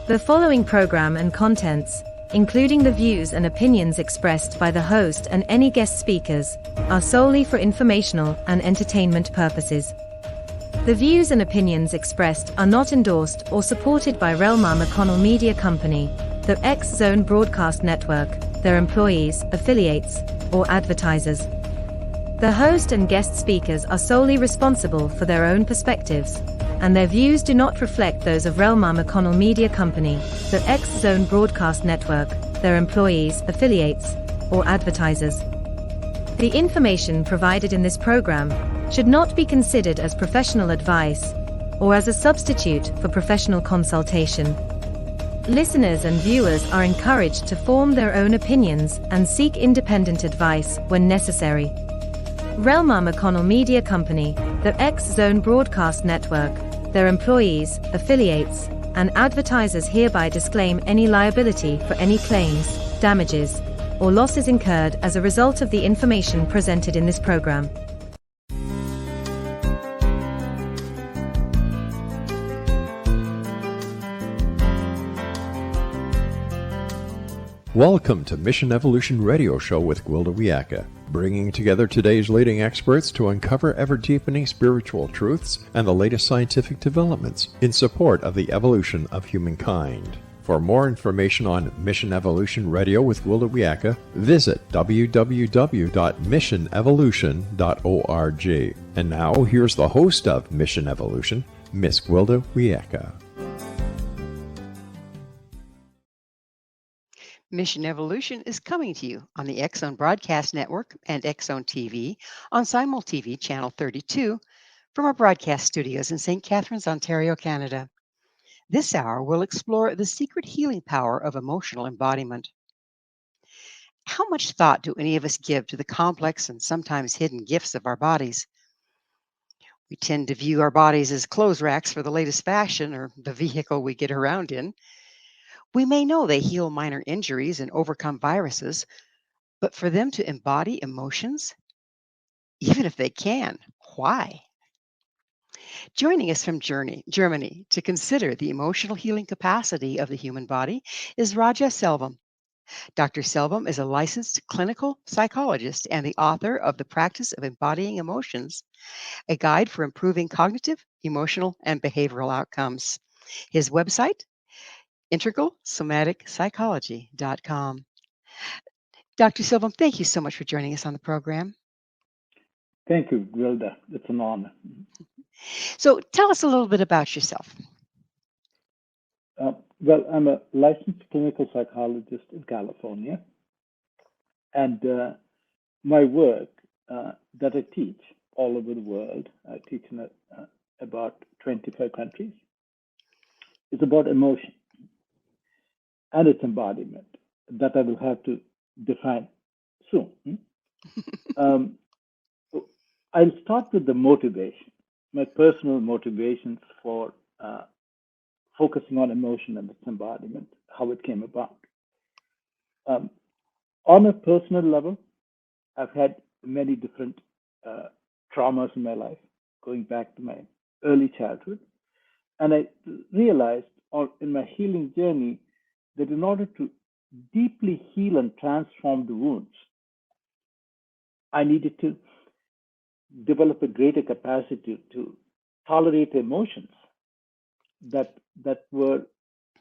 The following program and contents, including the views and opinions expressed by the host and any guest speakers, are solely for informational and entertainment purposes. The views and opinions expressed are not endorsed or supported by SELVAM McConnell Media Company, the X Zone Broadcast Network, their employees, affiliates, or advertisers. The host and guest speakers are solely responsible for their own perspectives, and their views do not reflect those of SELVAM McConnell Media Company, the X Zone Broadcast Network, their employees, affiliates, or advertisers. The information provided in this program should not be considered as professional advice or as a substitute for professional consultation. Listeners and viewers are encouraged to form their own opinions and seek independent advice when necessary. SELVAM McConnell Media Company, the X Zone Broadcast Network, their employees, affiliates, and advertisers hereby disclaim any liability for any claims, damages, or losses incurred as a result of the information presented in this program. Welcome to Mission Evolution Radio Show with Gwilda Wiyaka, bringing together today's leading experts to uncover ever-deepening spiritual truths and the latest scientific developments in support of the evolution of humankind. For more information on Mission Evolution Radio with Gwilda Wiyaka, visit www.missionevolution.org. And now, here's the host of Mission Evolution, Miss Gwilda Wiyaka. Mission Evolution is coming to you on the X Zone Broadcast Network and X Zone TV on Simul TV Channel 32 from our broadcast studios in St. Catharines, Ontario, Canada. This hour will explore the secret healing power of emotional embodiment. How much thought do any of us give to the complex and sometimes hidden gifts of our bodies? We tend to view our bodies as clothes racks for the latest fashion or the vehicle we get around in. We may know they heal minor injuries and overcome viruses, but for them to embody emotions, even if they can, why? Joining us from Germany to consider the emotional healing capacity of the human body is Raja SELVAM. Dr. SELVAM is a licensed clinical psychologist and the author of The Practice of Embodying Emotions, a guide for improving cognitive, emotional, and behavioral outcomes. His website, integralsomaticspsychology.com. Dr. SELVAM, thank you so much for joining us on the program. Thank you, Gwilda. It's an honor. So tell us a little bit about yourself. Well, I'm a licensed clinical psychologist in California, and my work that I teach all over the world, I teach in about 25 countries, is about emotion and its embodiment that I will have to define soon. I'll start with the motivation, my personal motivations for focusing on emotion and its embodiment, how it came about. On a personal level, I've had many different traumas in my life, going back to my early childhood. And I realized in my healing journey that in order to deeply heal and transform the wounds, I needed to develop a greater capacity to tolerate emotions that were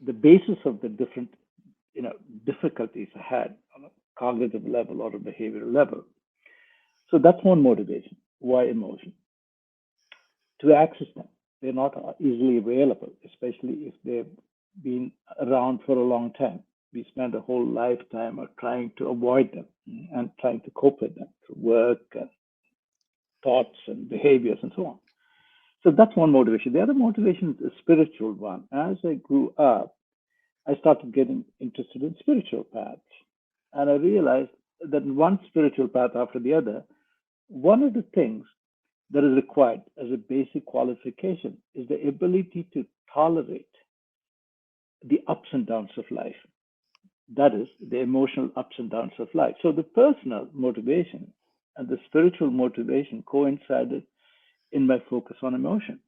the basis of the different difficulties I had on a cognitive level or a behavioral level. So that's one motivation. Why emotion? To access them. They're not easily available, especially if they've been around for a long time. We spend a whole lifetime of trying to avoid them and trying to cope with them through work and thoughts and behaviors and so on. So that's one motivation. The other motivation is a spiritual one. As I grew up, I started getting interested in spiritual paths. And I realized that one spiritual path after the other, one of the things that is required as a basic qualification is the ability to tolerate the ups and downs of life. That is, the emotional ups and downs of life. So the personal motivation and the spiritual motivation coincided in my focus on emotion.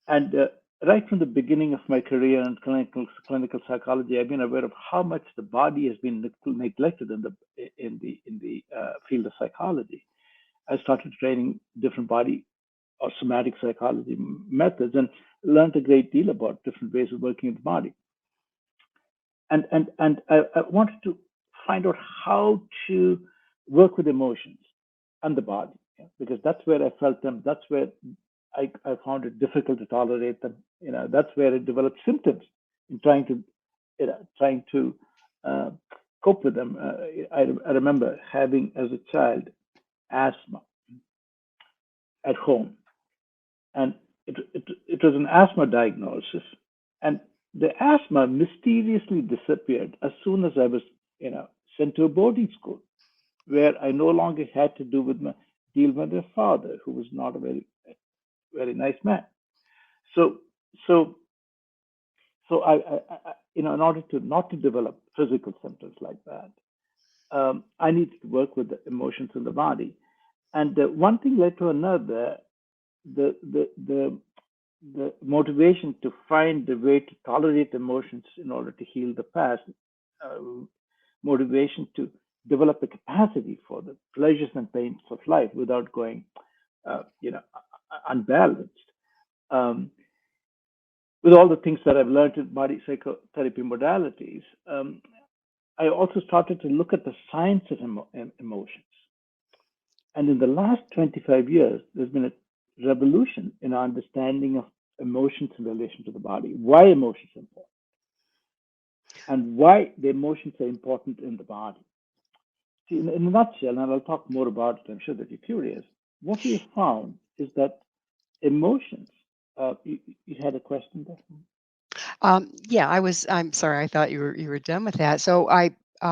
And right from the beginning of my career in clinical psychology, I've been aware of how much the body has been neglected in the field of psychology. I started training different body or somatic psychology methods and learned a great deal about different ways of working with the body. And I wanted to find out how to work with emotions and the body, yeah, because that's where I felt them. That's where I found it difficult to tolerate them. That's where I developed symptoms in trying to uh, cope with them. I remember having as a child asthma at home, and it was an asthma diagnosis, and the asthma mysteriously disappeared as soon as I was sent to a boarding school where I no longer had to deal with my father, who was not a very nice man. So so so in order to not to develop physical symptoms like that, I needed to work with the emotions in the body, and one thing led to another. The motivation to find the way to tolerate emotions in order to heal the past, uh, motivation to develop the capacity for the pleasures and pains of life without going, unbalanced. Um, with all the things that I've learned in body psychotherapy modalities, I also started to look at the science of emotions. And in the last 25 years, there's been a revolution in our understanding of emotions in relation to the body, why emotions are important, and why the emotions are important in the body. See, in a nutshell, and I'll talk more about it, I'm sure that you're curious, what we have found is that emotions, you had a question there? Yeah, I'm sorry. I thought you were done with that. So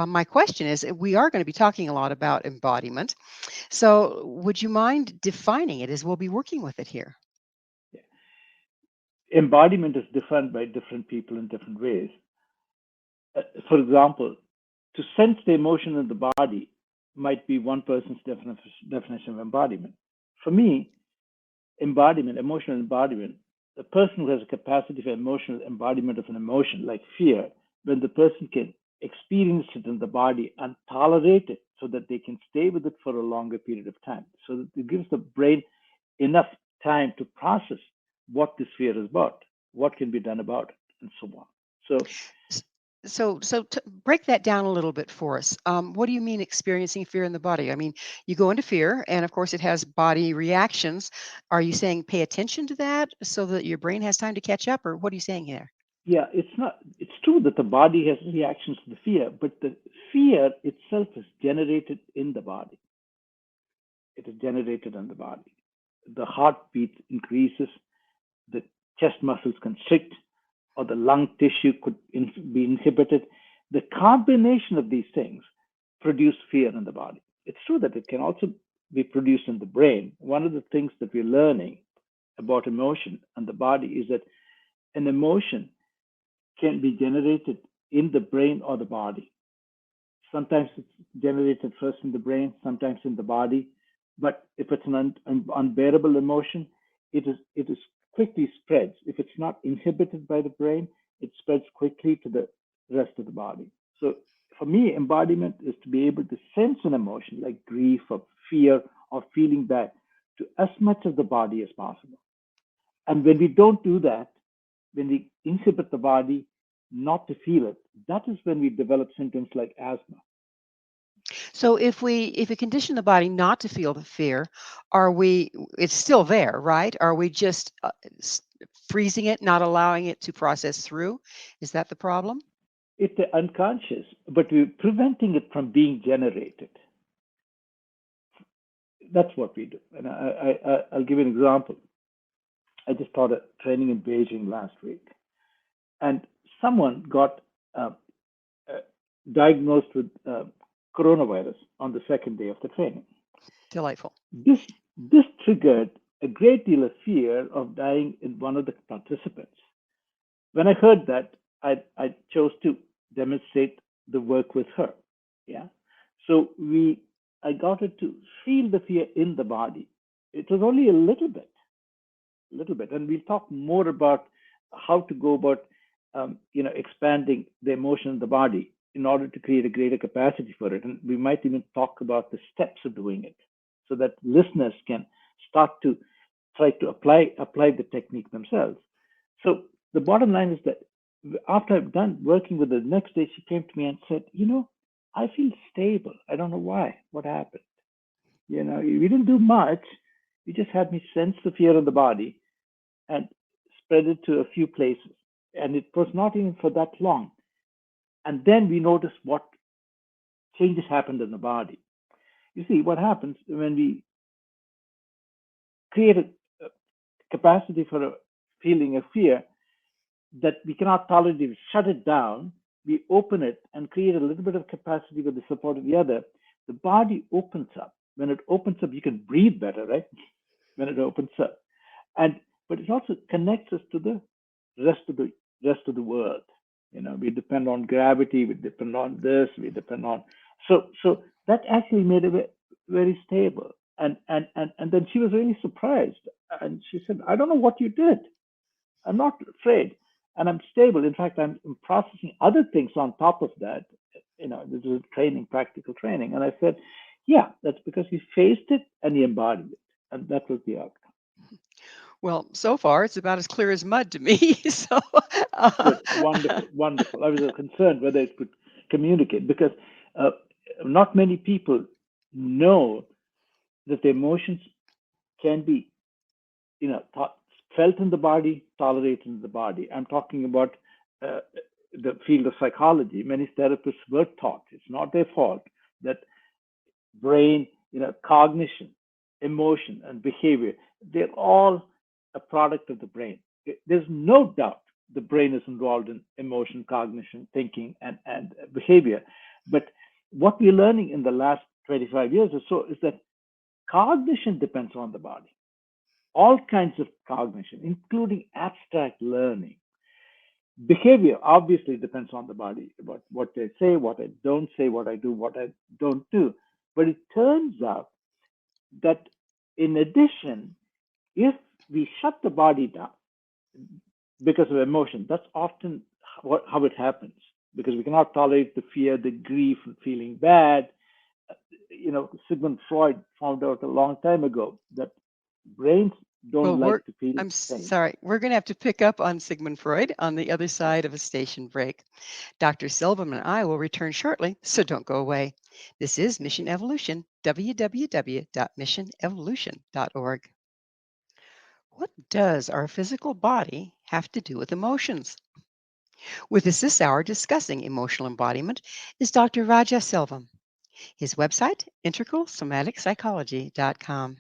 my question is, we are going to be talking a lot about embodiment. So would you mind defining it as we'll be working with it here? Yeah. Embodiment is defined by different people in different ways. For example, to sense the emotion in the body might be one person's definition of embodiment. For me, embodiment, emotional embodiment, the person who has a capacity for emotional embodiment of an emotion like fear, when the person can experience it in the body and tolerate it so that they can stay with it for a longer period of time. So that it gives the brain enough time to process what this fear is about, what can be done about it, and so on. So S- So break that down a little bit for us. What do you mean experiencing fear in the body? I mean, you go into fear, and of course, it has body reactions. Are you saying pay attention to that so that your brain has time to catch up, or what are you saying here? yeah, it's true that the body has reactions to the fear, but the fear itself is generated in the body. It is generated in the body. The heartbeat increases, the chest muscles constrict, or the lung tissue could be inhibited. The combination of these things produce fear in the body. It's true that it can also be produced in the brain. One of the things that we're learning about emotion and the body is that an emotion can be generated in the brain or the body. Sometimes it's generated first in the brain, sometimes in the body. But if it's an unbearable emotion, it is quickly spreads. If it's not inhibited by the brain, it spreads quickly to the rest of the body. So for me, embodiment is to be able to sense an emotion like grief or fear or feeling bad to as much of the body as possible. And when we don't do that, when we inhibit the body not to feel it, that is when we develop symptoms like asthma. So if we condition the body not to feel the fear, are we? It's still there, right? Are we just freezing it, not allowing it to process through? Is that the problem? It's unconscious, but we're preventing it from being generated. That's what we do. And I'll give you an example. I just taught a training in Beijing last week, and someone got uh, uh, diagnosed with coronavirus on the second day of the training. Delightful. This triggered a great deal of fear of dying in one of the participants. When I heard that, I chose to demonstrate the work with her. Yeah. So I got her to feel the fear in the body. It was only a little bit, and we'll talk more about how to go about expanding the emotion in the body in order to create a greater capacity for it. And we might even talk about the steps of doing it so that listeners can start to try to apply the technique themselves. So the bottom line is that after I've done working with her, the next day she came to me and said, I feel stable. I don't know why. What happened? We didn't do much. You just had me sense the fear of the body and spread it to a few places. And it was not even for that long. And then we noticed what changes happened in the body. You see, what happens when we create a capacity for a feeling of fear that we cannot tolerate it, shut it down, we open it and create a little bit of capacity with the support of the other, the body opens up. When it opens up, you can breathe better, right? When it opens up. But it also connects us to the rest of the world. We depend on gravity, we depend on this, we depend on so that actually made it very stable. And then she was really surprised. And she said, I don't know what you did. I'm not afraid. And I'm stable. In fact, I'm processing other things on top of that. This is training, practical training. And I said, yeah, that's because you faced it and you embodied it. And that was the outcome. Well, so far it's about as clear as mud to me. So, Good, wonderful. I was concerned whether it could communicate because not many people know that the emotions can be, felt in the body, tolerated in the body. I'm talking about the field of psychology. Many therapists were taught, it's not their fault, that brain, cognition, emotion, and behavior, they're all a product of the brain. There's no doubt the brain is involved in emotion, cognition, thinking, and behavior. But what we're learning in the last 25 years or so is that cognition depends on the body. All kinds of cognition, including abstract learning. Behavior obviously depends on the body, about what I say, what I don't say, what I do, what I don't do. But it turns out that in addition, if we shut the body down because of emotion, that's often how it happens, because we cannot tolerate the fear, the grief, and feeling bad. Sigmund Freud found out a long time ago that brains don't like to feel I'm pain. sorry. We're going to have to pick up on Sigmund Freud on the other side of a station break. Dr. SELVAM and I will return shortly, so don't go away. This is Mission Evolution, www.missionevolution.org. What does our physical body have to do with emotions? With us this hour discussing emotional embodiment is Dr. Raja SELVAM. His website, integralsomaticspsychology.com.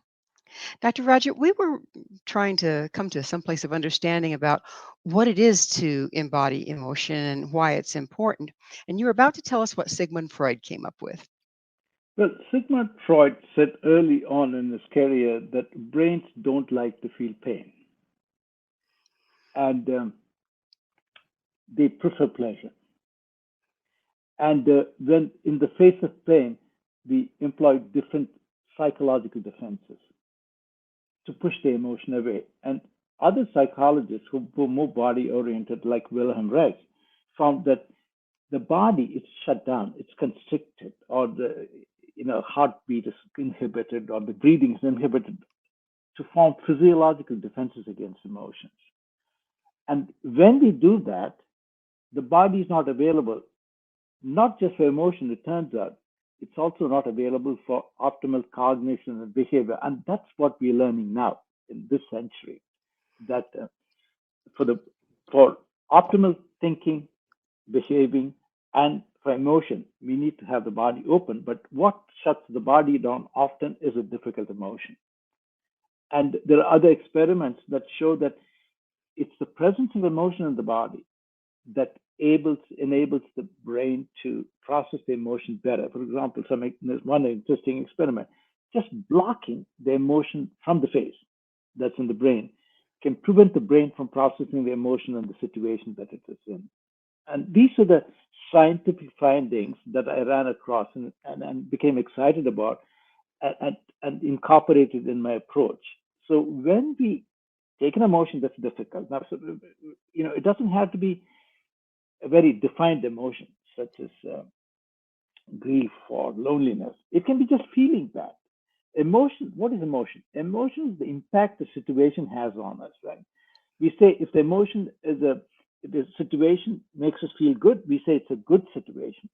Dr. Raja, we were trying to come to some place of understanding about what it is to embody emotion and why it's important. And you're about to tell us what Sigmund Freud came up with. Well, Sigmund Freud said early on in his career that brains don't like to feel pain. And they prefer pleasure. And when in the face of pain, we employ different psychological defenses to push the emotion away. And other psychologists who were more body oriented, like Wilhelm Reich, found that the body is shut down, it's constricted, or the heartbeat is inhibited, or the breathing is inhibited to form physiological defenses against emotions. And when we do that, the body is not available, not just for emotion, it turns out, it's also not available for optimal cognition and behavior. And that's what we're learning now in this century, that for optimal thinking, behaving, and for emotion, we need to have the body open. But what shuts the body down often is a difficult emotion. And there are other experiments that show that it's the presence of emotion in the body that enables the brain to process the emotion better. For example, there's one interesting experiment. Just blocking the emotion from the face that's in the brain can prevent the brain from processing the emotion and the situation that it is in. And these are the scientific findings that I ran across and became excited about and incorporated in my approach. So when we take an emotion that's difficult. Now, so, it doesn't have to be a very defined emotion, such as grief or loneliness. It can be just feeling bad. Emotion, what is emotion? Emotion is the impact the situation has on us, right? We say if the emotion if the situation makes us feel good, we say it's a good situation.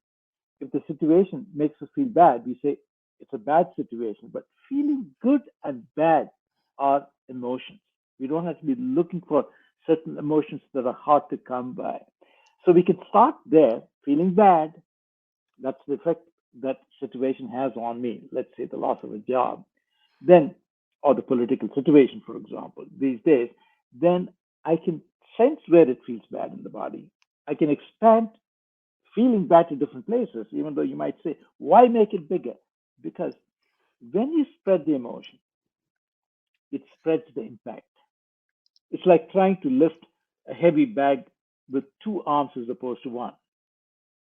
If the situation makes us feel bad, we say it's a bad situation. But feeling good and bad are emotions. We don't have to be looking for certain emotions that are hard to come by. So we can start there, feeling bad. That's the effect that situation has on me. Let's say the loss of a job, then, or the political situation, for example, these days. Then I can sense where it feels bad in the body. I can expand feeling bad to different places, even though you might say, why make it bigger? Because when you spread the emotion, it spreads the impact. It's like trying to lift a heavy bag with two arms as opposed to one.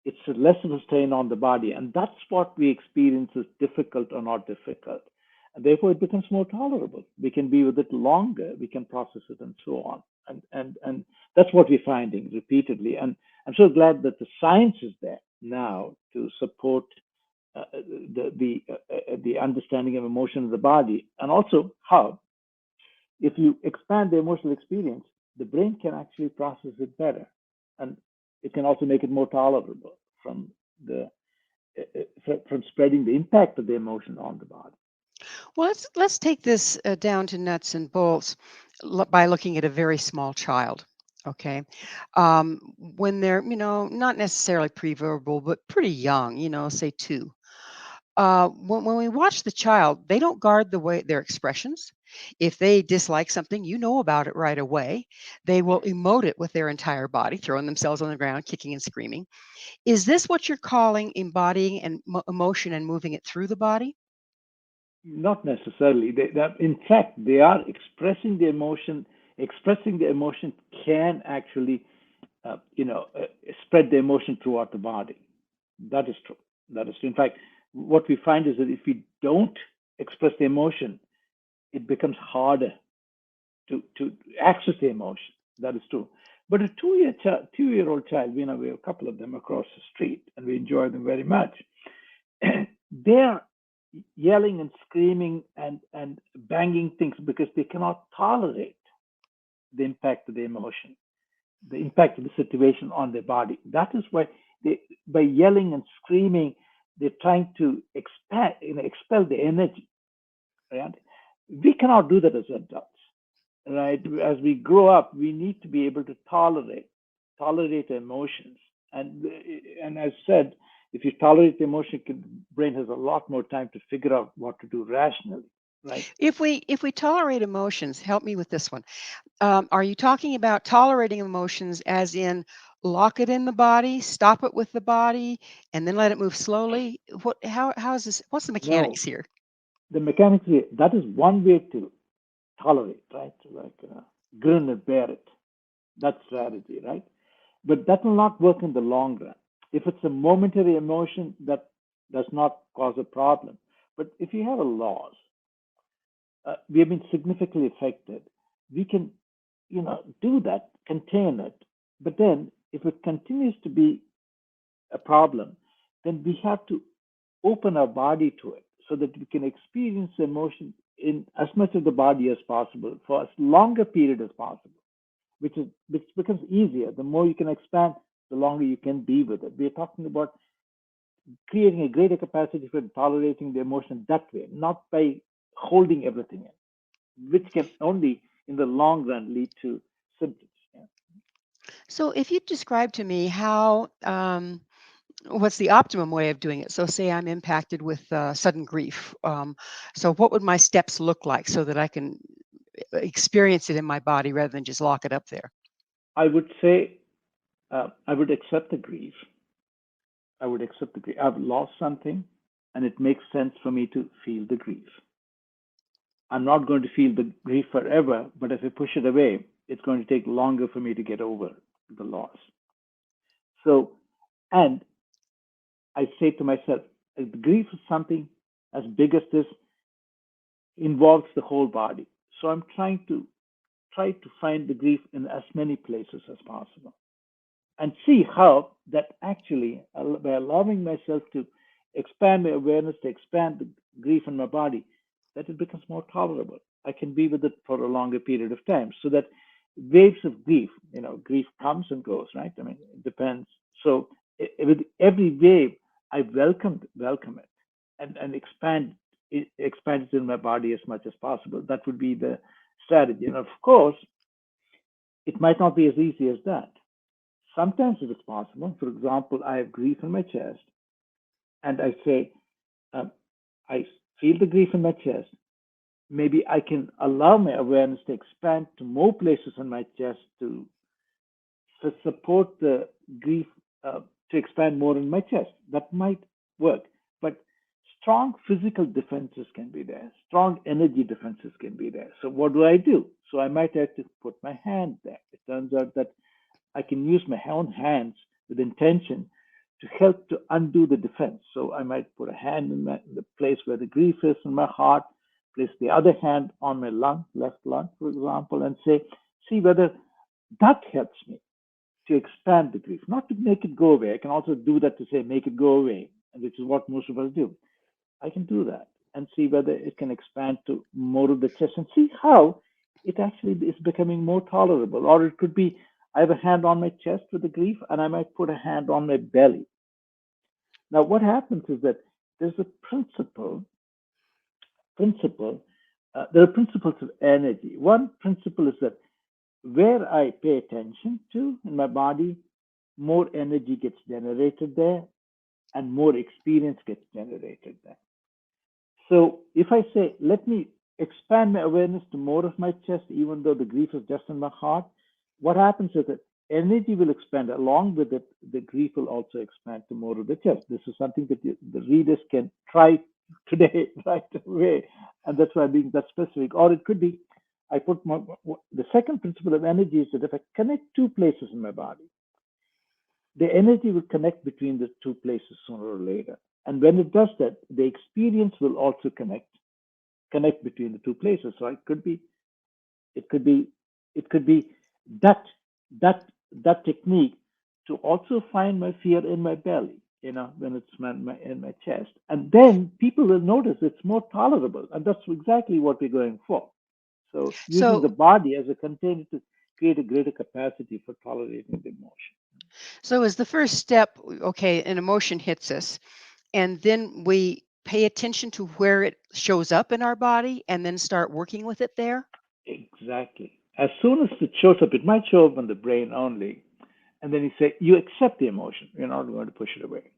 It's less of a strain on the body, and that's what we experience as difficult or not difficult. And therefore, it becomes more tolerable. We can be with it longer, we can process it, and so on. And that's what we're finding repeatedly. And I'm so glad that the science is there now to support the understanding of emotion in the body, and also how, if you expand the emotional experience, the brain can actually process it better, and it can also make it more tolerable from the from spreading the impact of the emotion on the body. Well, let's take this down to nuts and bolts by looking at a very small child. Okay, when they're not necessarily pre-verbal, but pretty young, say 2. When we watch the child, they don't guard their expressions. If they dislike something, you know about it right away. They will emote it with their entire body, throwing themselves on the ground, kicking and screaming. Is this what you're calling embodying and emotion and moving it through the body? Not necessarily. In fact, they are expressing the emotion. Expressing the emotion can actually, spread the emotion throughout the body. That is true. That is true. In fact, what we find is that if we don't express the emotion, it becomes harder to access the emotion. That is true. But a 2-year-old child, we have a couple of them across the street, and we enjoy them very much. They're yelling and screaming and banging things because they cannot tolerate the impact of the emotion, the impact of the situation on their body. That is why by yelling and screaming, they're trying to expel the energy. Right? We cannot do that as adults. Right? As we grow up, we need to be able to tolerate emotions. And as said, if you tolerate the emotion, the brain has a lot more time to figure out what to do rationally. Right? If we tolerate emotions, help me with this one. Are you talking about tolerating emotions as in lock it in the body, stop it with the body, and then let it move slowly? How is this? What's the No, mechanics here? the mechanics, that is one way to tolerate, right? Like grin and bear it. That's strategy, right? But that will not work in the long run. If it's a momentary emotion, that does not cause a problem. But if you have a loss, we have been significantly affected. We can, do that, contain it. But then, if it continues to be a problem, then we have to open our body to it so that we can experience the emotion in as much of the body as possible for as longer period as possible, which becomes easier. The more you can expand, the longer you can be with it. We're talking about creating a greater capacity for tolerating the emotion that way, not by holding everything in, which can only in the long run lead to symptoms. Yeah. So, if you describe to me how what's the optimum way of doing it? So, say I'm impacted with sudden grief. So, what would my steps look like so that I can experience it in my body rather than just lock it up there? I would say I would accept the grief. I would accept the grief. I've lost something, and it makes sense for me to feel the grief. I'm not going to feel the grief forever, but if I push it away, it's going to take longer for me to get over the loss. So, and I say to myself, grief is something as big as this, involves the whole body. So I'm trying to try to find the grief in as many places as possible and see how that actually, by allowing myself to expand my awareness, to expand the grief in my body, that it becomes more tolerable. I can be with it for a longer period of time so that waves of grief, grief comes and goes, right? I mean, it depends. So with every wave, I welcome it and expand it in my body as much as possible. That would be the strategy. And of course, it might not be as easy as that. Sometimes if it's possible, for example, I have grief in my chest, and I say, I feel the grief in my chest. Maybe I can allow my awareness to expand to more places in my chest to support the grief to expand more in my chest. That might work. But strong physical defenses can be there. Strong energy defenses can be there. So what do? So I might have to put my hand there. It turns out that I can use my own hands with intention to help to undo the defense. So I might put a hand in the place where the grief is in my heart, place the other hand on my lung, left lung, for example, and say, see whether that helps me to expand the grief, not to make it go away. I can also do that to say, make it go away, which is what most of us do. I can do that and see whether it can expand to more of the chest and see how it actually is becoming more tolerable. Or it could be, I have a hand on my chest with the grief, and I might put a hand on my belly. Now, what happens is that there's a principle. There are principles of energy. One principle is that where I pay attention to in my body, more energy gets generated there, and more experience gets generated there. So if I say, let me expand my awareness to more of my chest, even though the grief is just in my heart, what happens is that energy will expand. Along with it, the grief will also expand to more of the chest. This is something that the readers can try today, right away. And that's why I'm being that specific. Or it could be, the second principle of energy is that if I connect two places in my body, the energy will connect between the two places sooner or later. And when it does that, the experience will also connect between the two places. So it could be that technique to also find my fear in my belly, when it's in my chest. And then people will notice it's more tolerable. And that's exactly what we're going for. So using the body as a container to create a greater capacity for tolerating the emotion. So is the first step, okay, an emotion hits us, and then we pay attention to where it shows up in our body and then start working with it there? Exactly. As soon as it shows up, it might show up on the brain only. And then you say, you accept the emotion. You're not going to push it away.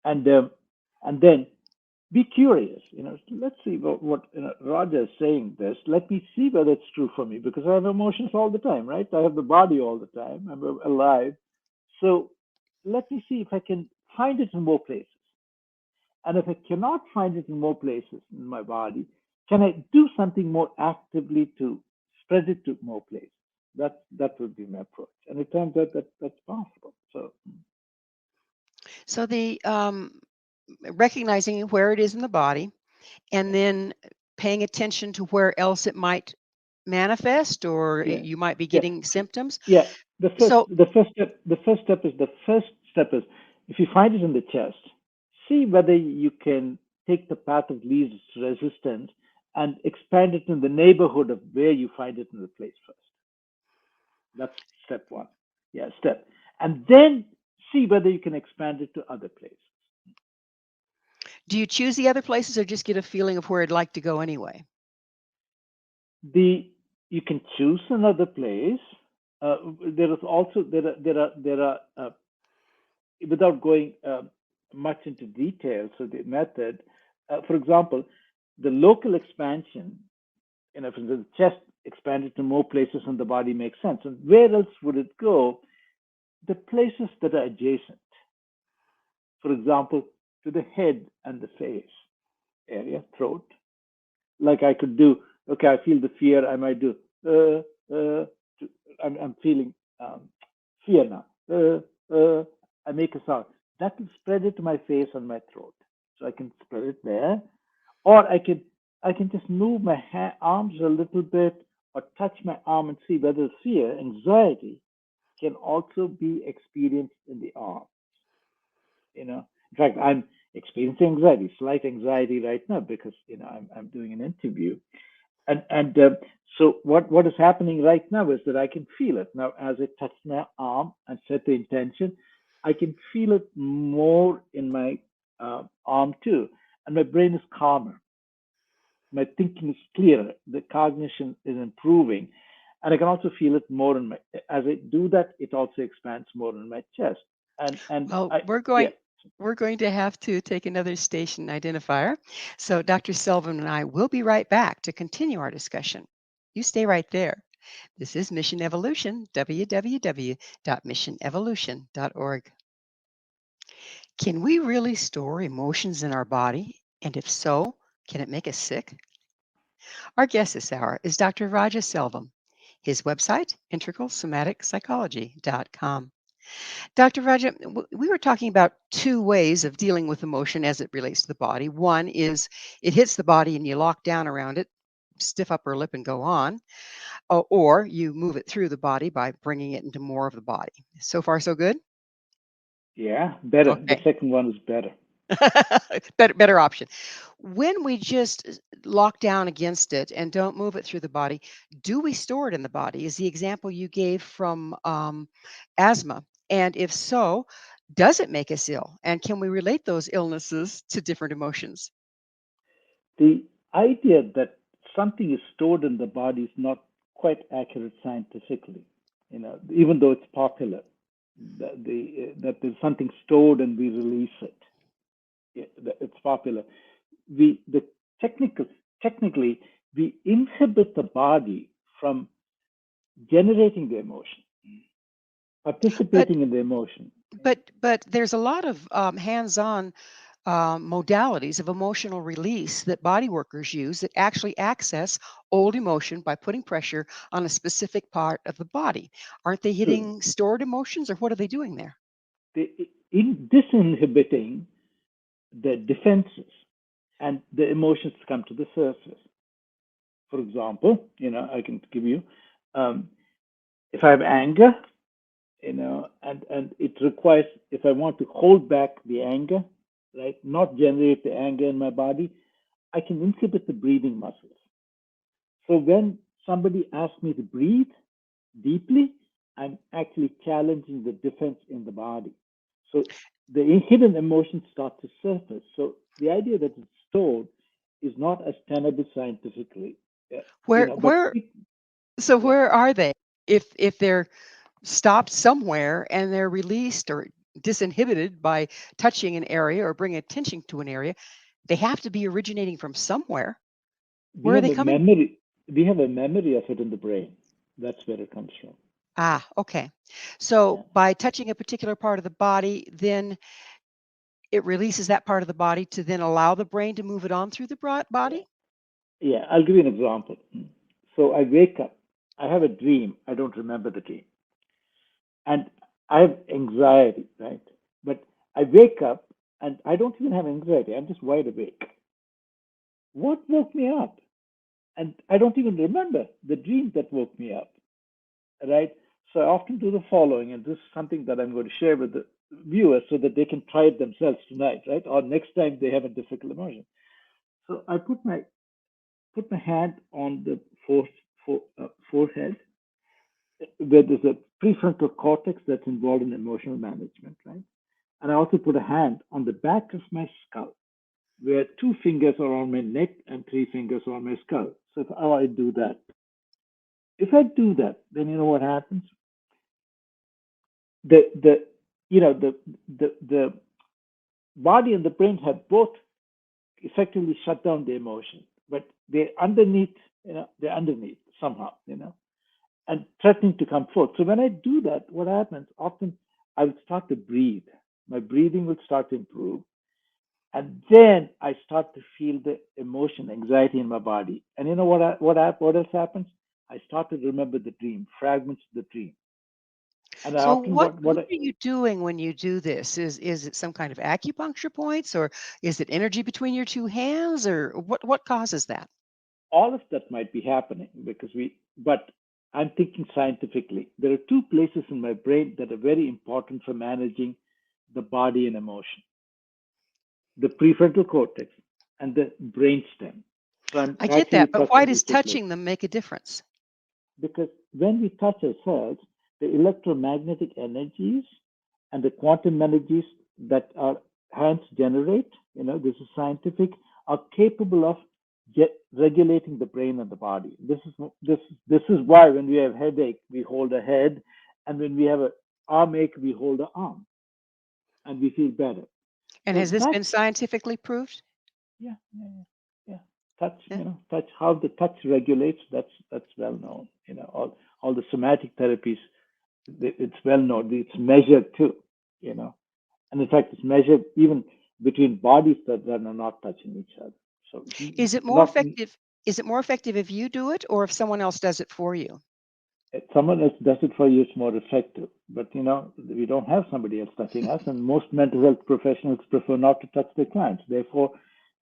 And then be curious. Let's see what Roger is saying this. Let me see whether it's true for me, because I have emotions all the time, right? I have the body all the time. I'm alive. So let me see if I can find it in more places. And if I cannot find it in more places in my body, can I do something more actively to spread it to more places? That would be my approach. And it turns out that that's possible. So the recognizing where it is in the body, and then paying attention to where else it might manifest, or Yeah, you might be yeah, getting symptoms. yeah. So The first step is if you find it in the chest, see whether you can take the path of least resistance and expand it in the neighborhood of where you find it in the place first. That's step one. Yeah, step. And then see whether you can expand it to other places. do you choose the other places, or just get a feeling of where I'd like to go anyway? You can choose another place. There is also there are without going much into details of the method. For example, the local expansion, if the chest expanded to more places in the body makes sense. And where else would it go? The places that are adjacent. For example, to the head and the face area, throat. Like I could do, okay, I feel the fear, I might do, I'm feeling fear now. I make a sound. That will spread it to my face and my throat. So I can spread it there. Or I can just move my arms a little bit, or touch my arm and see whether fear, anxiety can also be experienced in the arm. In fact, I'm experiencing anxiety, slight anxiety right now because I'm doing an interview, and so what is happening right now is that I can feel it now as I touch my arm and set the intention. I can feel it more in my arm too, and my brain is calmer. My thinking is clearer. The cognition is improving, and I can also feel it more in my. As I do that, it also expands more in my chest, and Well, I we're yeah. going to have to take another station identifier. So Dr. Selvin and I will be right back to continue our discussion. You stay right there. This is Mission Evolution, www.missionevolution.org. Can we really store emotions in our body? And if so, can it make us sick? Our guest this hour is Dr. Raja Selvam. His website, integralsomaticspsychology.com. Dr. Raja, we were talking about two ways of dealing with emotion as it relates to the body. One is it hits the body and you lock down around it, stiff upper lip and go on, or you move it through the body by bringing it into more of the body. So far, so good? Yeah, better. The Okay. second one is better. better option. When we just lock down against it and don't move it through the body, do we store it in the body? Is the example you gave from asthma? And if so, does it make us ill? And can we relate those illnesses to different emotions? The idea that something is stored in the body is not quite accurate scientifically. Even though it's popular, that there's something stored and we release it. It's popular. The technical technically we inhibit the body from generating the emotion, But participating in the emotion. but there's a lot of hands-on modalities of emotional release that body workers use that actually access old emotion by putting pressure on a specific part of the body. Aren't they True. hitting stored emotions or what are they doing there? In disinhibiting the defenses and the emotions come to the surface. For example, I can give you, um, if I have anger, and it requires, if I want to hold back the anger, right, not generate the anger in my body, I can inhibit the breathing muscles. So when somebody asks me to breathe deeply, I'm actually challenging the defense in the body. So the hidden emotions start to surface. So the idea that it's stored is not as tenable scientifically. Where But where so yeah, where are they? If they're stopped somewhere and they're released or disinhibited by touching an area or bringing attention to an area, they have to be originating from somewhere. we Where are have they a coming? memory. We have a memory of it in the brain. That's where it comes from. Ah, okay. Yeah, So by touching a particular part of the body, then it releases that part of the body to then allow the brain to move it on through the yeah, body? yeah. I'll give you an example. So I wake up. I have a dream. I don't remember the dream, and I have anxiety, right? But I wake up and I don't even have anxiety. I'm just wide awake. What woke me up? And I don't even remember the dream that woke me up, right? So I often do the following, and this is something that I'm going to share with the viewers so that they can try it themselves tonight, right? Or next time they have a difficult emotion. So I put my hand on the forehead, where there's a prefrontal cortex that's involved in emotional management, right? And I also put a hand on the back of my skull, where two fingers are on my neck and three fingers are on my skull. So how I do that. If I do that, then you know what happens? The the body and the brain have both effectively shut down the emotion, but they're underneath somehow, and threatening to come forth. So when I do that, what happens? Often I will start to breathe. My breathing will start to improve. And then I start to feel the emotion, anxiety in my body. And you know what else happens? I start to remember the dream, fragments of the dream. And I So often what are you doing when you do this? Is it some kind of acupuncture points or is it energy between your two hands or what causes that? all of that might be happening because but I'm thinking scientifically. There are two places in my brain that are very important for managing the body and emotion: the prefrontal cortex and the brainstem. So I'm I get actually that, but why touching does these two places touching them make a difference? because when we touch ourselves, the electromagnetic energies and the quantum energies that our hands generate, this is scientific, are capable of regulating the brain and the body. This is why when we have headache, we hold a head, and when we have an arm ache, we hold an arm, and we feel better. And So has this that's been scientifically proved? yeah, yeah, yeah, yeah. Touch, Yeah. touch. How the touch regulates. That's well known. All the somatic therapies. It's well known. It's measured too. You know, and in fact, it's measured even between bodies that are not touching each other. So Is it more not effective? Is it more effective if you do it or if someone else does it for you? someone else does it for you, it's more effective. But we don't have somebody else touching us, and most mental health professionals prefer not to touch their clients. Therefore,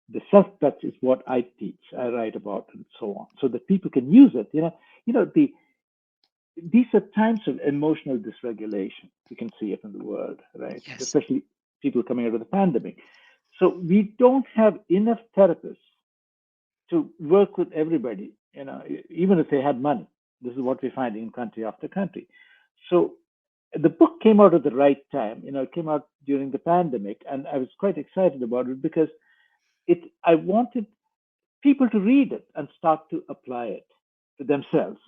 the self-touch is what I teach, I write about, and so on, so that people can use it. These are times of emotional dysregulation. We can see it in the world, right? Yes. Especially people coming out of the pandemic. So we don't have enough therapists to work with everybody, even if they had money. This is what we find in country after country. So the book came out at the right time. It came out during the pandemic, and I was quite excited about it because I wanted people to read it and start to apply it to themselves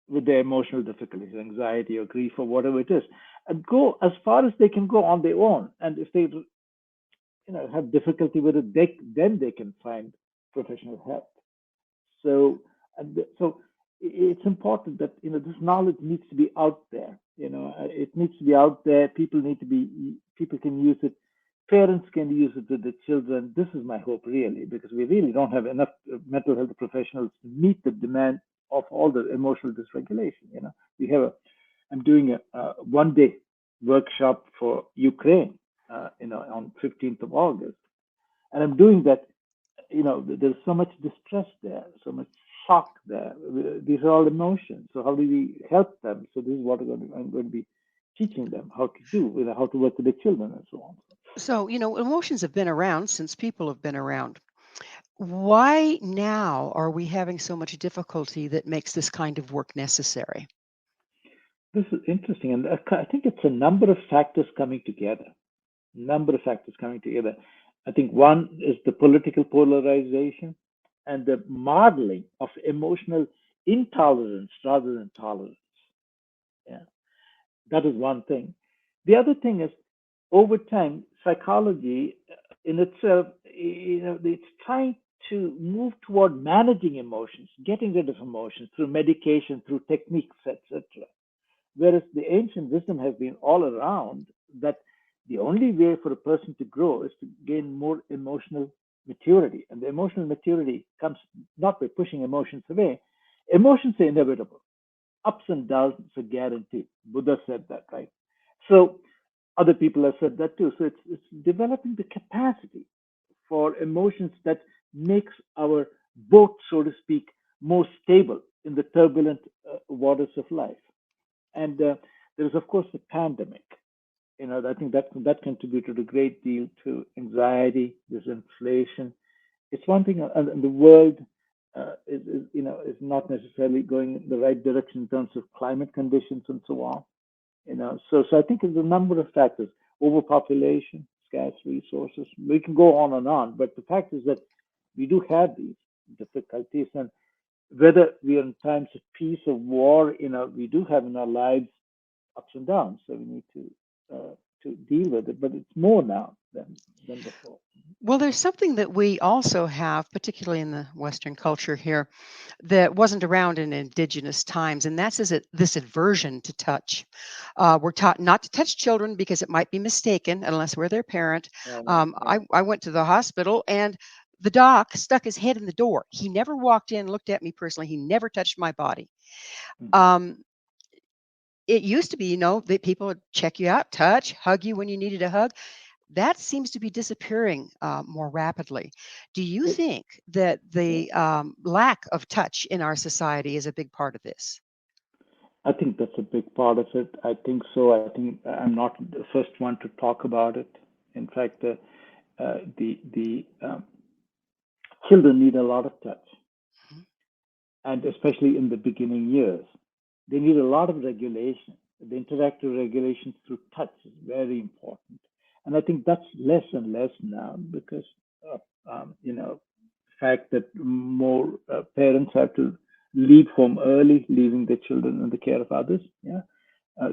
with their emotional difficulties, anxiety or grief or whatever it is, and go as far as they can go on their own. And if they, have difficulty with it, then they can find professional help. So, so it's important that this knowledge needs to be out there. It needs to be out there. People can use it. Parents can use it with the children. This is my hope, really, because we really don't have enough mental health professionals to meet the demand of all the emotional dysregulation. We have I'm doing a 1 day workshop for Ukraine, on 15th of August, and I'm doing that. There's so much distress there, so much shock there. These are all emotions. So how do we help them? So this is what I'm going to be teaching them how to do, how to work with the children and so on. So, emotions have been around since people have been around. Why now are we having so much difficulty that makes this kind of work necessary? This is interesting, and I think it's a number of factors coming together. Number of factors coming together. I think one is the political polarization and the modeling of emotional intolerance rather than tolerance. Yeah, that is one thing. The other thing is, over time, psychology in itself, it's trying to move toward managing emotions, getting rid of emotions through medication, through techniques, etc. Whereas the ancient wisdom has been all around that the only way for a person to grow is to gain more emotional maturity. And the emotional maturity comes not by pushing emotions away. Emotions are inevitable. Ups and downs are guaranteed. Buddha said that, right? So other people have said that too. So it's developing the capacity for emotions that makes our boat, so to speak, more stable in the turbulent waters of life. And there is, of course, the pandemic. I think that contributed a great deal to anxiety. There's inflation. It's one thing, and the world is not necessarily going in the right direction in terms of climate conditions and so on. So I think there's a number of factors: overpopulation, scarce resources. We can go on and on, but the fact is that we do have these difficulties, and whether we are in times of peace or war, we do have in our lives ups and downs. So we need to deal with it, but it's more now than before. Well, there's something that we also have, particularly in the Western culture here, that wasn't around in indigenous times, and that's this aversion to touch. We're taught not to touch children because it might be mistaken unless we're their parent. Yeah. I went to the hospital and the doc stuck his head in the door. He never walked in, looked at me personally. He never touched my body. Mhm. Um, it used to be, that people would check you out, touch, hug you when you needed a hug. that seems to be disappearing more rapidly. Do you think that the lack of touch in our society is a big part of this? I think that's a big part of it. I think so. I think I'm not the first one to talk about it. In fact, the children need a lot of touch, Mhm. and especially in the beginning years, they need a lot of regulation. The interactive regulation through touch is very important, and I think that's less and less now because of the fact that more parents have to leave home early, leaving their children in the care of others. Yeah,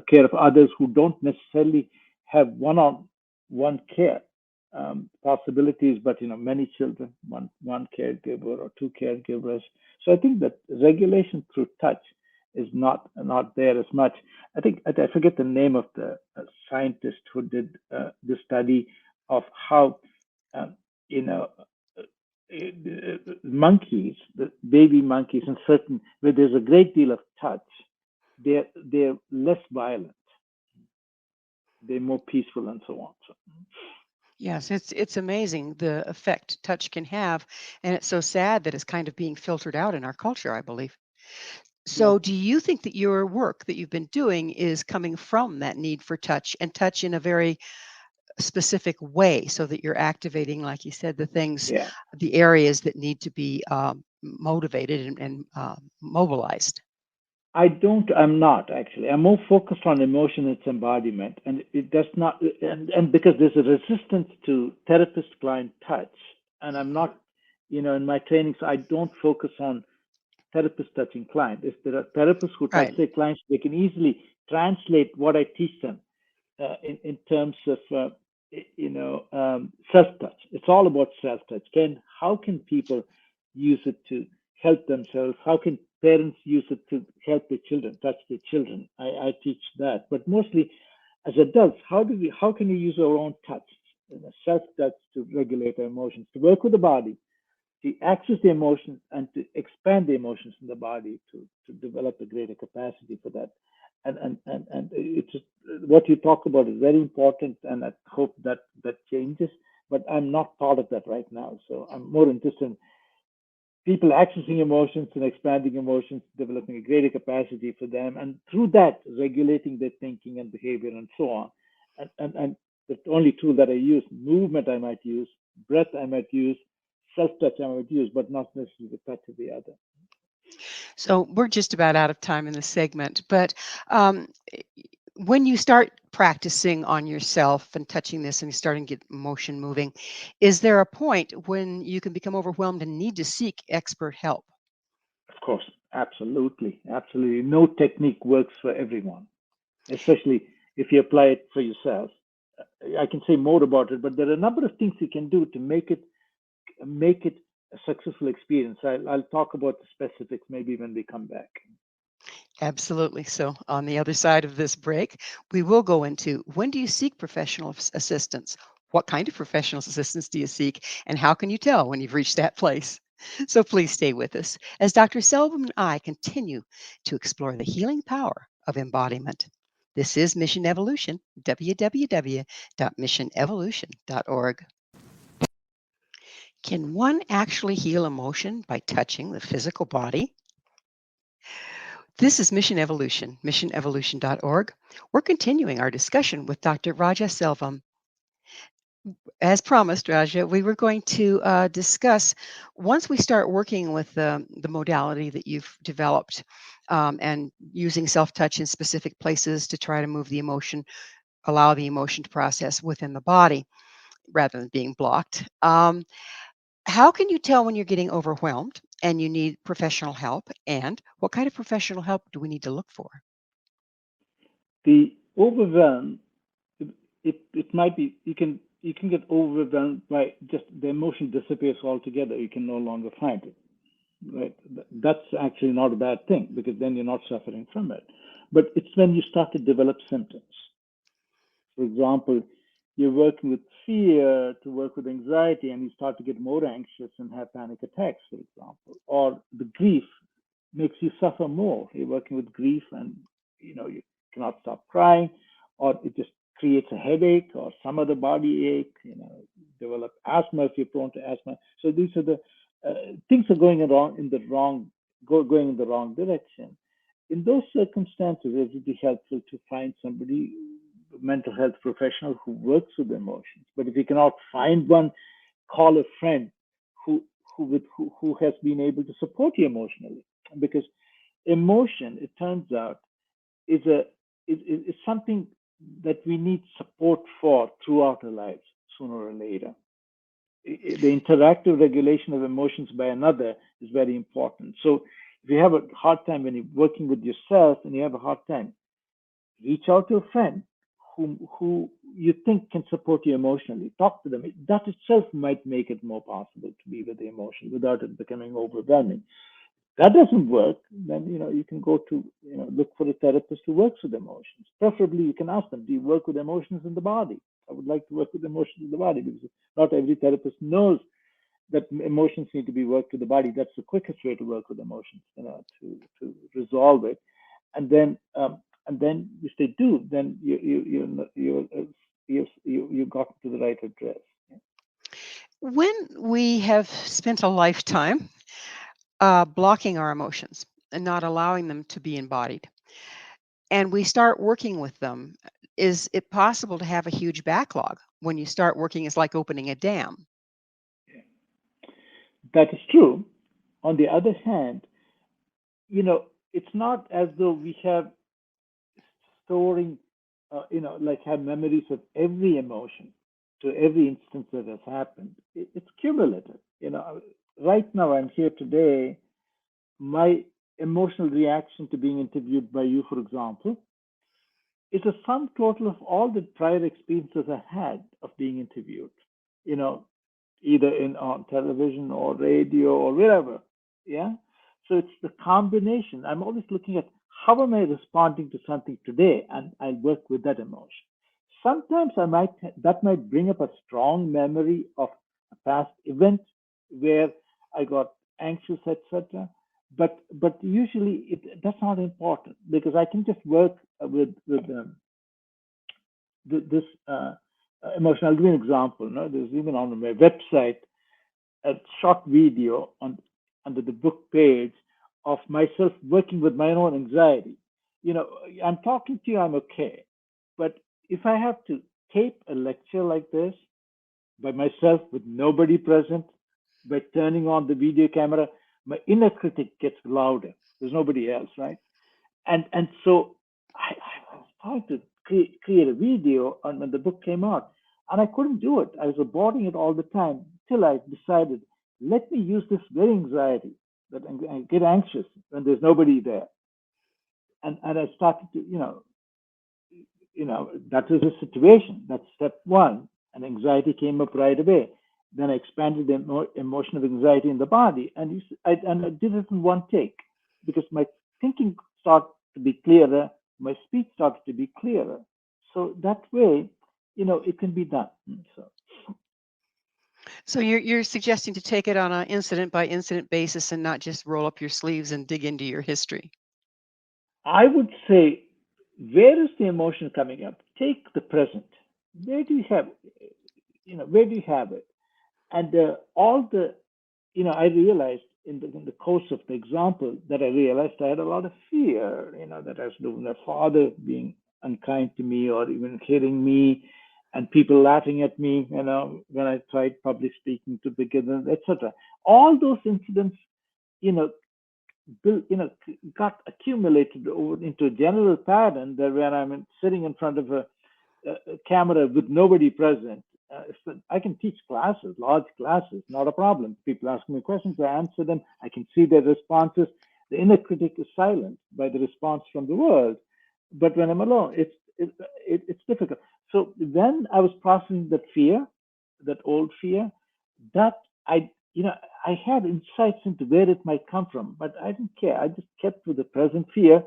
care of others who don't necessarily have one-on-one care possibilities, but many children, one caregiver or two caregivers. So I think that regulation through touch is not there as much. I forget the name of the scientist who did the study of how um, you know monkeys, the baby monkeys, in certain where there's a great deal of touch, they're less violent, they're more peaceful, and so on. So, Yes, it's amazing the effect touch can have, and it's so sad that it's kind of being filtered out in our culture, I believe. yeah, So, do you think that your work that you've been doing is coming from that need for touch and touch in a very specific way so that you're activating, like you said, the things, yeah. the areas that need to be motivated and mobilized? I'm not actually. I'm more focused on emotion, its embodiment, and it does not, and because there's a resistance to therapist-client touch, and I'm not, in my trainings, I don't focus on therapists touching clients. If there are therapists who touch Right. their clients, they can easily translate what I teach them in terms of self-touch. It's all about self-touch. How can people use it to help themselves? How can parents use it to help their children, touch their children? I teach that, but mostly as adults, how can we use our own touch, self-touch, to regulate our emotions, to work with the body, to access the emotions, and to expand the emotions in the body to develop a greater capacity for that. And it's what you talk about is very important, and I hope that changes. But I'm not part of that right now, so I'm more interested in people accessing emotions and expanding emotions, developing a greater capacity for them, and through that regulating their thinking and behavior and so on. And the only tool that I use, movement I might use, breath I might use, self-touch I might use, but not necessarily the touch of the other. So we're just about out of time in this segment, but um, when you start practicing on yourself and touching this and starting to get motion moving, is there a point when you can become overwhelmed and need to seek expert help? Of course, absolutely, absolutely. No technique works for everyone, especially if you apply it for yourself. I can say more about it, but there are a number of things you can do to make it a successful experience. I'll talk about the specifics maybe when we come back. Absolutely. So, on the other side of this break, we will go into when do you seek professional assistance? What kind of professional assistance do you seek? And how can you tell when you've reached that place? So, please stay with us as Dr. Selvin and I continue to explore the healing power of embodiment. This is Mission Evolution, www.missionevolution.org. Can one actually heal emotion by touching the physical body? This is Mission Evolution, missionevolution.org. We're continuing our discussion with Dr. Raja Selvam. As promised, Raja, we were going to discuss once we start working with the modality that you've developed and using self touch in specific places to try to move the emotion, allow the emotion to process within the body rather than being blocked. How can you tell when you're getting overwhelmed and you need professional help? And what kind of professional help do we need to look for? The overwhelm, it might be you can get overwhelmed by just the emotion disappears altogether. You can no longer find it. Right? That's actually not a bad thing because then you're not suffering from it. But it's when you start to develop symptoms. For example, you're working with fear to work with anxiety, and you start to get more anxious and have panic attacks, for example. Or the grief makes you suffer more. You're working with grief, and you cannot stop crying, or it just creates a headache or some other body ache, develop asthma if you're prone to asthma. So these are the things are going in the wrong direction. In those circumstances, it would be helpful to find somebody, mental health professional, who works with emotions. But if you cannot find one, call a friend who who has been able to support you emotionally, because emotion, it turns out, is something that we need support for throughout our lives, sooner or later. The interactive regulation of emotions by another is very important. So if you have a hard time when you're working with yourself and you have a hard time, reach out to a friend who you think can support you emotionally. Talk to them. That itself might make it more possible to be with the emotion without it becoming overwhelming. That doesn't work, then you can go to look for a therapist who works with emotions. Preferably, you can ask them, do you work with emotions in the body? I would like to work with emotions in the body, because not every therapist knows that emotions need to be worked with the body. That's the quickest way to work with emotions, to resolve it. And then if they do, then you got to the right address. When we have spent a lifetime blocking our emotions and not allowing them to be embodied, and we start working with them, is it possible to have a huge backlog? When you start working, it's like opening a dam. That is true. On the other hand, it's not as though we have storing, like have memories of every emotion to every instance that has happened. It's cumulative. Right now I'm here today. My emotional reaction to being interviewed by you, for example, is a sum total of all the prior experiences I had of being interviewed. Either on television or radio or wherever. Yeah. So it's the combination. I'm always looking at how am I responding to something today, and I'll work with that emotion. Sometimes that might bring up a strong memory of a past event where I got anxious, etc. But usually that's not important, because I can just work with this emotion. I'll give you an example. No, there's even on my website a short video under the book page of myself working with my own anxiety. I'm talking to you, I'm okay. But if I have to tape a lecture like this by myself with nobody present, by turning on the video camera, my inner critic gets louder. There's nobody else, right? And so I was trying to create a video when the book came out, and I couldn't do it. I was avoiding it all the time till I decided, let me use this very anxiety that I get anxious when there's nobody there, and I started to that was a situation. That's step one, and anxiety came up right away. Then I expanded the emotion of anxiety in the body, and I did it in one take, because my thinking started to be clearer, my speech started to be clearer. So that way, it can be done. So you're suggesting to take it on an incident by incident basis and not just roll up your sleeves and dig into your history. I would say, where is the emotion coming up? Take the present. Where do you have, where do you have it? And all the, I realized in the course of the example that I realized I had a lot of fear, that has to do with my father being unkind to me, or even hitting me, and people laughing at me, when I tried public speaking to begin with, etc. All those incidents, built, got accumulated into a general pattern that when I'm sitting in front of a camera with nobody present, I can teach classes, large classes, not a problem. People ask me questions, I answer them. I can see their responses. The inner critic is silenced by the response from the world. But when I'm alone, it's difficult. So when I was processing that fear, that old fear, that I had insights into where it might come from, but I didn't care. I just kept with the present fear,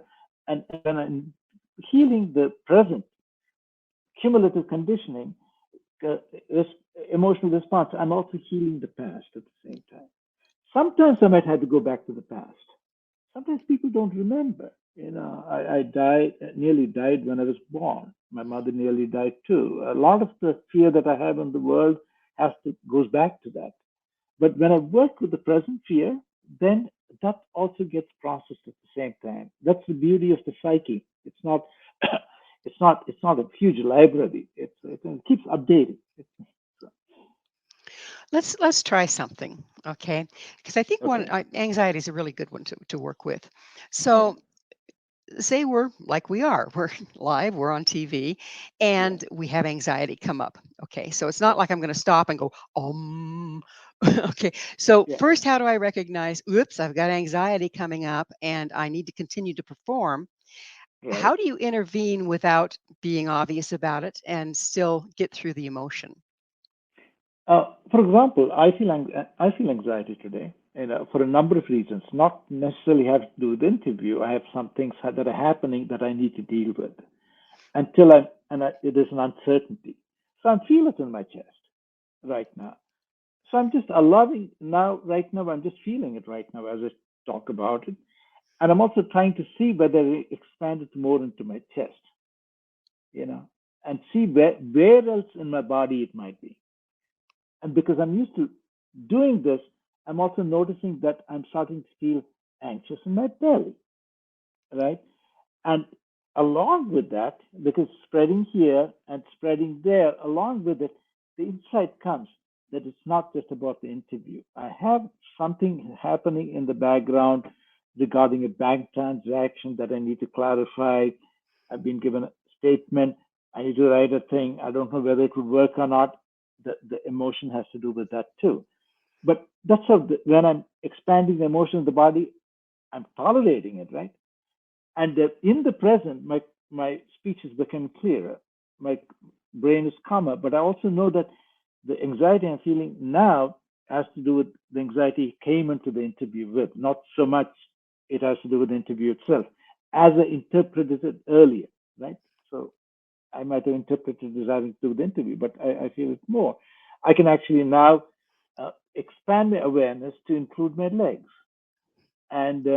and when I'm healing the present cumulative conditioning, emotional response, I'm also healing the past at the same time. Sometimes I might have to go back to the past, sometimes people don't remember. I nearly died when I was born. My mother nearly died too. A lot of the fear that I have in the world goes back to that. But when I work with the present fear, then that also gets processed at the same time. That's the beauty of the psyche. It's not, it's not a huge library. It keeps updating. So, Let's try something, okay? Because I think okay, anxiety is a really good one to work with. yeah, So say we're like we are, we're live, we're on TV, yeah, and we have anxiety come up. Okay, so it's not yeah, like I'm going to stop and go, okay, so yeah, first, how do I recognize, oops, I've got anxiety coming up and I need to continue to perform? right. How do you intervene without being obvious about it and still get through the emotion? For example, I feel anxiety today, for a number of reasons. Not necessarily have to do with the interview. I have some things that are happening that I need to deal with until it is an uncertainty. So I feel it in my chest right now. So I'm just allowing now, right now, I'm just feeling it right now as I talk about it. And I'm also trying to see whether it expanded more into my chest, you know, and see where else in my body it might be. And because I'm used to doing this, I'm also noticing that I'm starting to feel anxious in my belly, right? And along with that, because spreading here and spreading there, along with it, the insight comes that it's not just about the interview. I have something happening in the background regarding a bank transaction that I need to clarify. I've been given a statement. I need to write a thing. I don't know whether it would work or not. The emotion has to do with that too. But that's how when I'm expanding the emotion of the body, I'm tolerating it, right? And in the present, my speech is becoming clearer. My brain is calmer. But I also know that the anxiety I'm feeling now has to do with the anxiety I came into the interview with, not so much it has to do with the interview itself, as I interpreted it earlier, right? So I might have interpreted it as having to do with the interview, but I feel it more. I can actually now expand my awareness to include my legs, and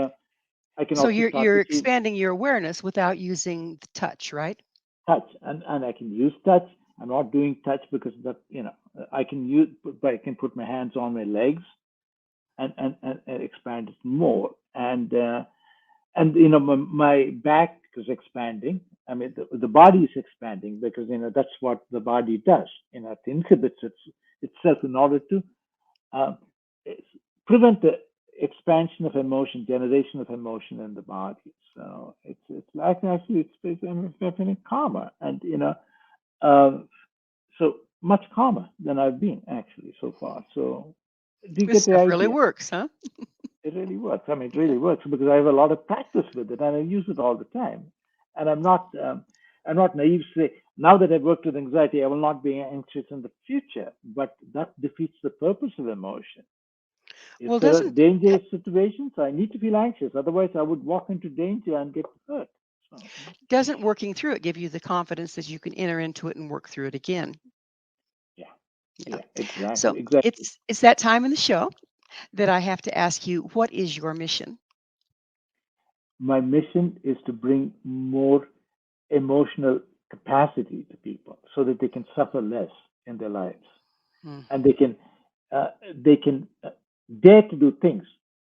I can So also start you're to feel expanding your awareness without using the touch, right? touch, and I can use touch. I'm not doing touch because that I can use, but I can put my hands on my legs and expand it more. And my back is expanding. I mean, the body is expanding because that's what the body does. It inhibits itself in order to uh, prevent the expansion of emotion, generation of emotion in the body. So it's like actually I'm feeling calmer, and uh, so much calmer than I've been actually so far. So do you This get the stuff really idea? works, huh? It really works. I mean, it really works because I have a lot of practice with it and I use it all the time. And I'm not naive to say now that I've worked with anxiety, I will not be anxious in the future. But that defeats the purpose of emotion. If Well, there are doesn't dangerous situations, I need to feel anxious. Otherwise, I would walk into danger and get hurt. So, doesn't working through it give you the confidence that you can enter into it and work through it again? yeah, Yeah. yeah, exactly, So exactly. it's that time in the show that I have to ask you, what is your mission? My mission is to bring more emotional capacity to people so that they can suffer less in their lives Hmm. and they can dare to do things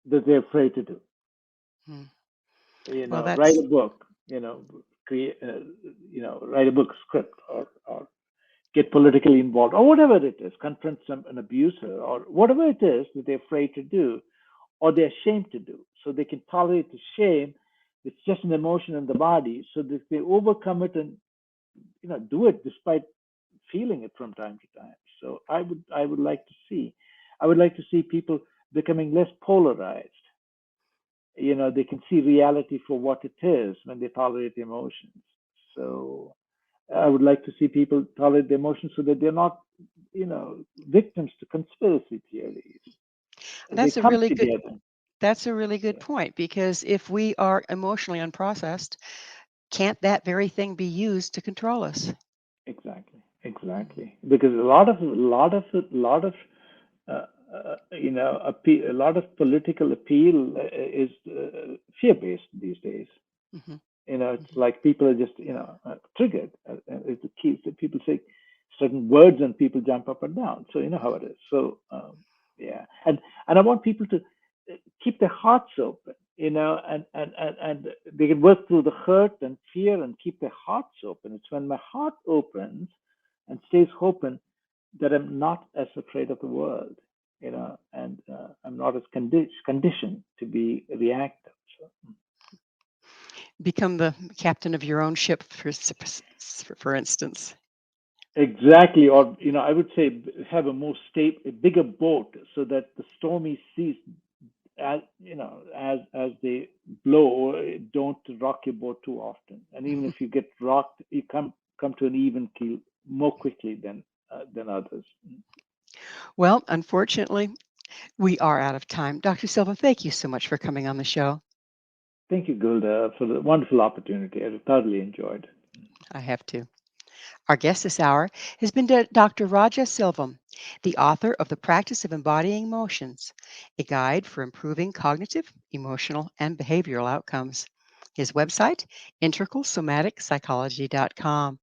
that they're afraid to do. Hmm. Well, Write that's a book, create, write a book script or get politically involved or whatever it is, confront an abuser or whatever it is that they're afraid to do or they're ashamed to do. So they can tolerate the shame. It's just an emotion in the body. So that they overcome it and do it despite feeling it from time to time. So I would like to see people becoming less polarized. They can see reality for what it is when they tolerate emotions. So I would like to see people tolerate the emotions so that they're not, victims to conspiracy theories. They that's a come really good together. that's a really good Yeah, point, because if we are emotionally unprocessed, can't that very thing be used to control us? exactly, Mhm. exactly. Because a lot of a lot of political appeal is fear-based these days. Mhm. It's like people are just, triggered. It's the key. So people say certain words and people jump up and down. So you know how it is. So yeah, and I want people to keep their hearts open, and they can work through the hurt and fear and keep their hearts open. It's when my heart opens and stays open that I'm not as afraid of the world, and I'm not as conditioned to be reactive. So, Become the captain of your own ship, for instance. exactly, or I would say have a bigger boat so that the stormy seas, as they blow, don't rock your boat too often. And even if you get rocked, you come to an even keel more quickly than others. Well, unfortunately, we are out of time. Dr. Silva, thank you so much for coming on the show. Thank you, Gilda, for the wonderful opportunity. I thoroughly enjoyed. I have to. Our guest this hour has been Dr. Raja SELVAM, the author of The Practice of Embodying Emotions, a guide for improving cognitive, emotional, and behavioral outcomes. His website, integralsomaticspsychology.com.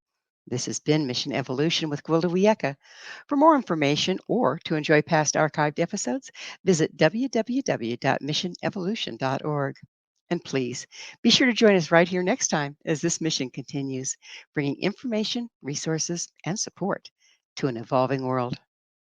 This has been Mission Evolution with Gwilda Wiyaka. For more information or to enjoy past archived episodes, visit www.missionevolution.org. And please be sure to join us right here next time as this mission continues, bringing information, resources, and support to an evolving world.